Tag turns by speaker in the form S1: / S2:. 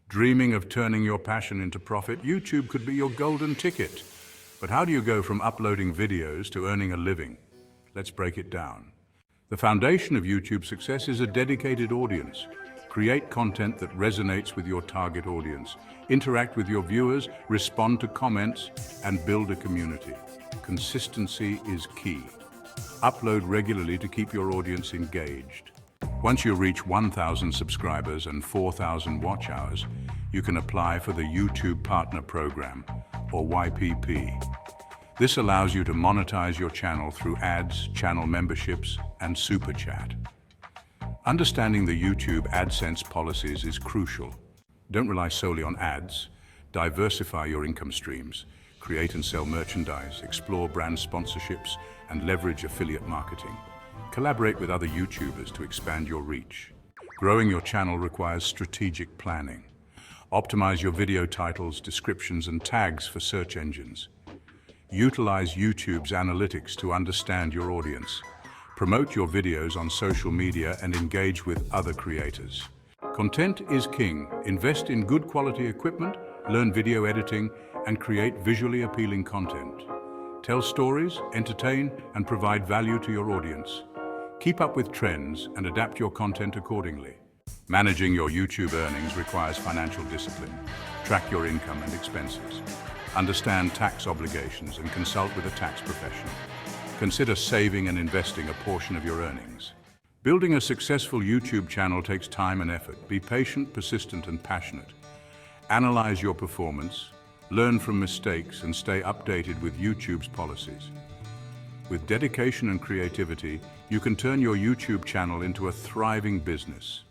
S1: Dreaming of turning your passion into profit? YouTube could be your golden ticket. But how do you go from uploading videos to earning a living? Let's break it down. The foundation of YouTube success is a dedicated audience. Create content that resonates with your target audience. Interact with your viewers, respond to comments, and build a community. Consistency is key. Upload regularly to keep your audience engaged. Once you reach 1,000 subscribers and 4,000 watch hours, you can apply for the YouTube Partner Program, or YPP. This allows you to monetize your channel through ads, channel memberships, and Super Chat. Understanding the YouTube AdSense policies is crucial. Don't rely solely on ads. Diversify your income streams. Create and sell merchandise, explore brand sponsorships, and leverage affiliate marketing. Collaborate with other YouTubers to expand your reach. Growing your channel requires strategic planning. Optimize your video titles, descriptions, and tags for search engines. Utilize YouTube's analytics to understand your audience. Promote your videos on social media and engage with other creators. Content is king. Invest in good quality equipment, learn video editing, and create visually appealing content. Tell stories, entertain, and provide value to your audience. Keep up with trends and adapt your content accordingly. Managing your YouTube earnings requires financial discipline. Track your income and expenses. Understand tax obligations and consult with a tax professional. Consider saving and investing a portion of your earnings. Building a successful YouTube channel takes time and effort. Be patient, persistent, and passionate. Analyze your performance, learn from mistakes, and stay updated with YouTube's policies. With dedication and creativity, you can turn your YouTube channel into a thriving business.